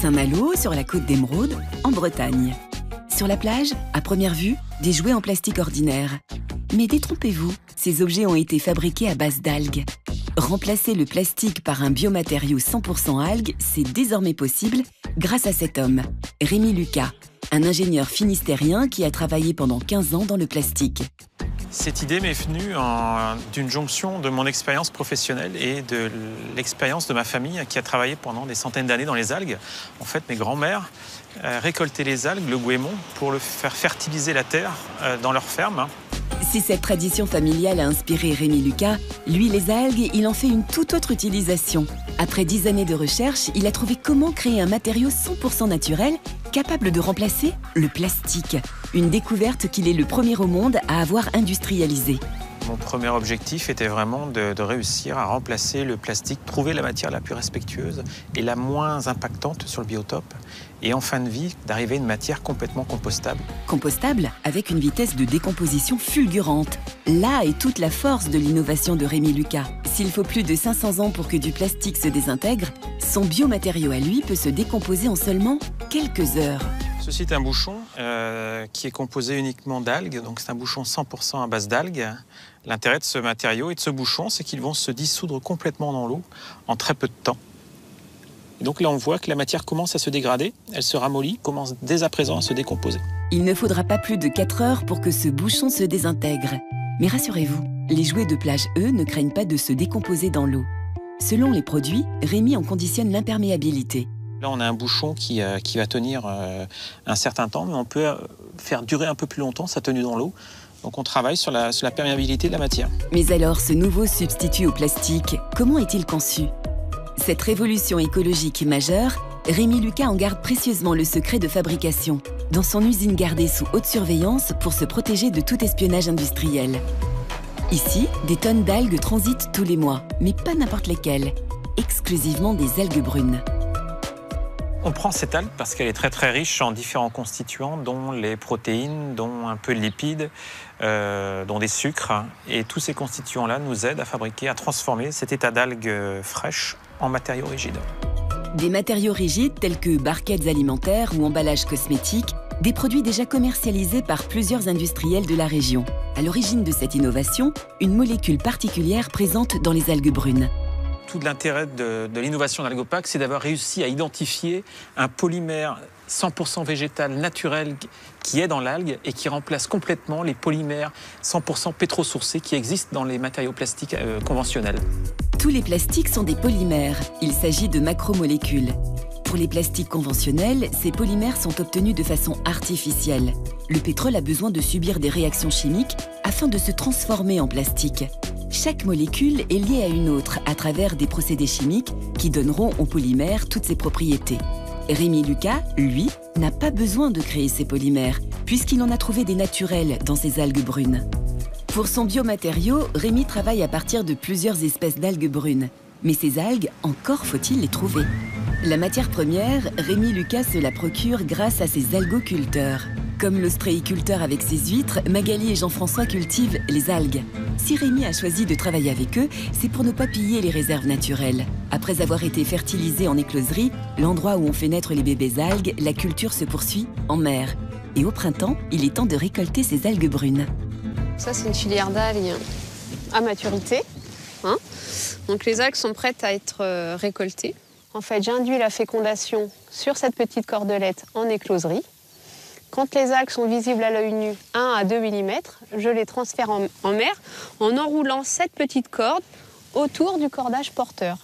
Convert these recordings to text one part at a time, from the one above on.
Saint-Malo, sur la côte d'Émeraude, en Bretagne. Sur la plage, à première vue, des jouets en plastique ordinaire. Mais détrompez-vous, ces objets ont été fabriqués à base d'algues. Remplacer le plastique par un biomatériau 100% algues, c'est désormais possible grâce à cet homme, Rémi Lucas, un ingénieur finistérien qui a travaillé pendant 15 ans dans le plastique. Cette idée m'est venue d'une jonction de mon expérience professionnelle et de l'expérience de ma famille qui a travaillé pendant des centaines d'années dans les algues. En fait, mes grands-mères récoltaient les algues, le goémon, pour le faire fertiliser la terre dans leur ferme. Si cette tradition familiale a inspiré Rémi Lucas, lui, les algues, il en fait une toute autre utilisation. Après 10 années de recherche, il a trouvé comment créer un matériau 100% naturel capable de remplacer le plastique. Une découverte qu'il est le premier au monde à avoir industrialisée. Mon premier objectif était vraiment de réussir à remplacer le plastique, trouver la matière la plus respectueuse et la moins impactante sur le biotope. Et en fin de vie, d'arriver à une matière complètement compostable. Compostable avec une vitesse de décomposition fulgurante. Là est toute la force de l'innovation de Rémi Lucas. S'il faut plus de 500 ans pour que du plastique se désintègre, son biomatériau à lui peut se décomposer en seulement quelques heures. Ceci est un bouchon qui est composé uniquement d'algues, donc c'est un bouchon 100% à base d'algues. L'intérêt de ce matériau et de ce bouchon, c'est qu'ils vont se dissoudre complètement dans l'eau en très peu de temps. Et donc là, on voit que la matière commence à se dégrader, elle se ramollit, commence dès à présent à se décomposer. Il ne faudra pas plus de 4 heures pour que ce bouchon se désintègre. Mais rassurez-vous, les jouets de plage, eux, ne craignent pas de se décomposer dans l'eau. Selon les produits, Rémi en conditionne l'imperméabilité. Là, on a un bouchon qui va tenir un certain temps, mais on peut faire durer un peu plus longtemps sa tenue dans l'eau. Donc on travaille sur la perméabilité de la matière. Mais alors, ce nouveau substitut au plastique, comment est-il conçu ? Cette révolution écologique majeure, Rémi Lucas en garde précieusement le secret de fabrication, dans son usine gardée sous haute surveillance pour se protéger de tout espionnage industriel. Ici, des tonnes d'algues transitent tous les mois, mais pas n'importe lesquelles, exclusivement des algues brunes. On prend cette algue parce qu'elle est très très riche en différents constituants, dont les protéines, dont un peu de lipides, dont des sucres. Et tous ces constituants-là nous aident à fabriquer, à transformer cet état d'algues fraîches en matériaux rigides. Des matériaux rigides tels que barquettes alimentaires ou emballages cosmétiques, des produits déjà commercialisés par plusieurs industriels de la région. À l'origine de cette innovation, une molécule particulière présente dans les algues brunes. Tout l'intérêt de l'innovation d'Algopac, c'est d'avoir réussi à identifier un polymère 100% végétal, naturel, qui est dans l'algue et qui remplace complètement les polymères 100% pétrosourcés qui existent dans les matériaux plastiques conventionnels. Tous les plastiques sont des polymères. Il s'agit de macromolécules. Pour les plastiques conventionnels, ces polymères sont obtenus de façon artificielle. Le pétrole a besoin de subir des réactions chimiques afin de se transformer en plastique. Chaque molécule est liée à une autre à travers des procédés chimiques qui donneront au polymère toutes ses propriétés. Rémi Lucas, lui, n'a pas besoin de créer ces polymères puisqu'il en a trouvé des naturels dans ces algues brunes. Pour son biomatériau, Rémi travaille à partir de plusieurs espèces d'algues brunes. Mais ces algues, encore faut-il les trouver. La matière première, Rémi Lucas se la procure grâce à ses algoculteurs. Comme l'ostréiculteur avec ses huîtres, Magali et Jean-François cultivent les algues. Si Rémi a choisi de travailler avec eux, c'est pour ne pas piller les réserves naturelles. Après avoir été fertilisé en écloserie, l'endroit où on fait naître les bébés algues, la culture se poursuit en mer. Et au printemps, il est temps de récolter ces algues brunes. Ça, c'est une filière d'algues à maturité. Donc les algues sont prêtes à être récoltées. En fait, j'induis la fécondation sur cette petite cordelette en écloserie. Quand les algues sont visibles à l'œil nu, 1 à 2 mm, je les transfère en mer en enroulant cette petite corde autour du cordage porteur.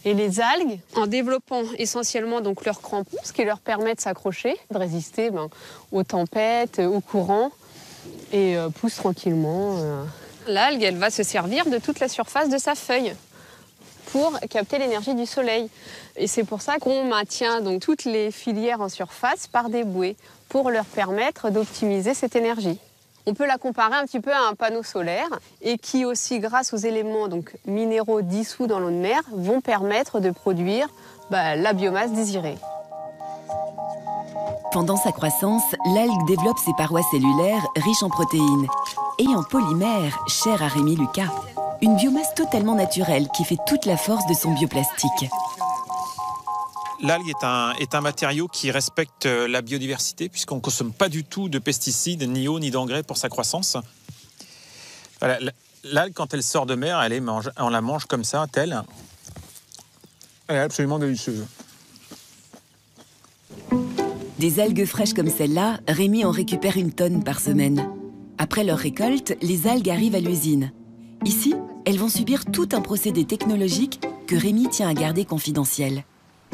Et les algues, en développant essentiellement donc leurs crampons, ce qui leur permet de s'accrocher, de résister aux tempêtes, aux courants, et poussent tranquillement. L'algue, elle va se servir de toute la surface de sa feuille pour capter l'énergie du soleil. Et c'est pour ça qu'on maintient donc toutes les filières en surface par des bouées pour leur permettre d'optimiser cette énergie. On peut la comparer un petit peu à un panneau solaire et qui aussi, grâce aux éléments donc, minéraux dissous dans l'eau de mer, vont permettre de produire la biomasse désirée. Pendant sa croissance, l'algue développe ses parois cellulaires riches en protéines et en polymères chers à Rémi Lucas. Une biomasse totalement naturelle qui fait toute la force de son bioplastique. L'algue est un matériau qui respecte la biodiversité puisqu'on ne consomme pas du tout de pesticides, ni eau, ni d'engrais pour sa croissance. Voilà, l'algue, quand elle sort de mer, on la mange comme ça, telle. Elle est absolument délicieuse. Des algues fraîches comme celle-là, Rémi en récupère une tonne par semaine. Après leur récolte, les algues arrivent à l'usine. Ici, elles vont subir tout un procédé technologique que Rémi tient à garder confidentiel.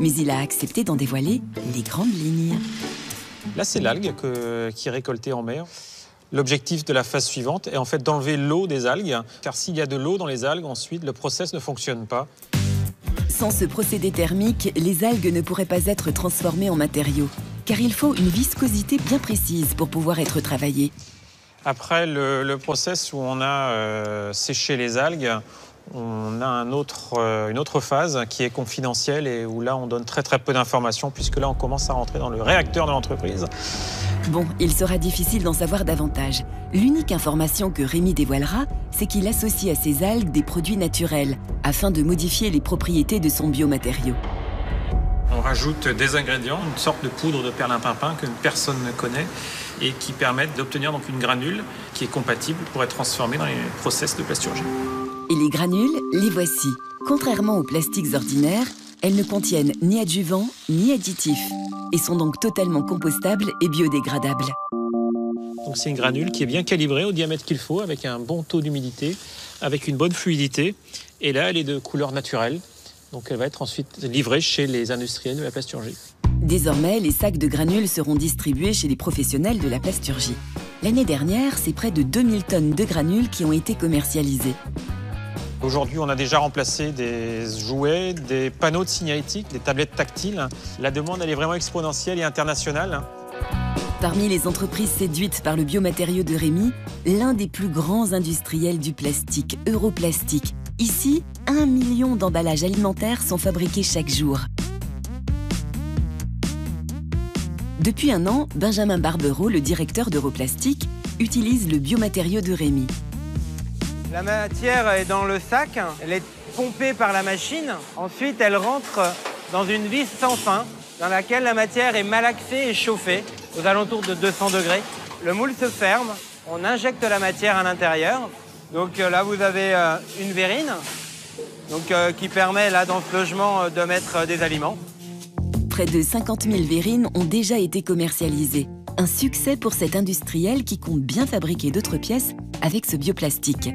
Mais il a accepté d'en dévoiler les grandes lignes. Là, c'est l'algue qui est récoltée en mer. L'objectif de la phase suivante est en fait d'enlever l'eau des algues, car s'il y a de l'eau dans les algues, ensuite, le process ne fonctionne pas. Sans ce procédé thermique, les algues ne pourraient pas être transformées en matériaux, car il faut une viscosité bien précise pour pouvoir être travaillées. Après le process où on a séché les algues, on a une autre phase qui est confidentielle et où là on donne très peu d'informations puisque là on commence à rentrer dans le réacteur de l'entreprise. Bon, il sera difficile d'en savoir davantage. L'unique information que Rémi dévoilera, c'est qu'il associe à ces algues des produits naturels afin de modifier les propriétés de son biomatériau. On rajoute des ingrédients, une sorte de poudre de perlimpinpin que personne ne connaît et qui permettent d'obtenir donc une granule qui est compatible pour être transformée dans les process de plasturgie. Et les granules, les voici. Contrairement aux plastiques ordinaires, elles ne contiennent ni adjuvants ni additifs et sont donc totalement compostables et biodégradables. Donc c'est une granule qui est bien calibrée au diamètre qu'il faut, avec un bon taux d'humidité, avec une bonne fluidité. Et là, elle est de couleur naturelle. Donc elle va être ensuite livrée chez les industriels de la plasturgie. Désormais, les sacs de granules seront distribués chez les professionnels de la plasturgie. L'année dernière, c'est près de 2000 tonnes de granules qui ont été commercialisées. Aujourd'hui, on a déjà remplacé des jouets, des panneaux de signalétique, des tablettes tactiles. La demande, elle est vraiment exponentielle et internationale. Parmi les entreprises séduites par le biomatériau de Rémi, l'un des plus grands industriels du plastique, Europlastic. Ici, 1 million d'emballages alimentaires sont fabriqués chaque jour. Depuis un an, Benjamin Barbereau, le directeur d'Europlastic, utilise le biomatériau de Rémi. La matière est dans le sac, elle est pompée par la machine. Ensuite, elle rentre dans une vis sans fin dans laquelle la matière est malaxée et chauffée aux alentours de 200 degrés. Le moule se ferme, on injecte la matière à l'intérieur. Donc là, vous avez une verrine qui permet là, dans ce logement de mettre des aliments. Près de 50 000 verrines ont déjà été commercialisées. Un succès pour cet industriel qui compte bien fabriquer d'autres pièces avec ce bioplastique.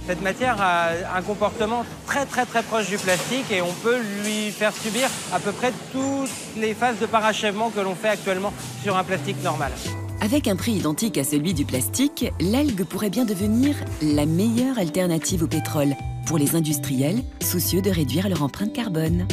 Cette matière a un comportement très proche du plastique et on peut lui faire subir à peu près toutes les phases de parachèvement que l'on fait actuellement sur un plastique normal. Avec un prix identique à celui du plastique, l'algue pourrait bien devenir la meilleure alternative au pétrole pour les industriels soucieux de réduire leur empreinte carbone.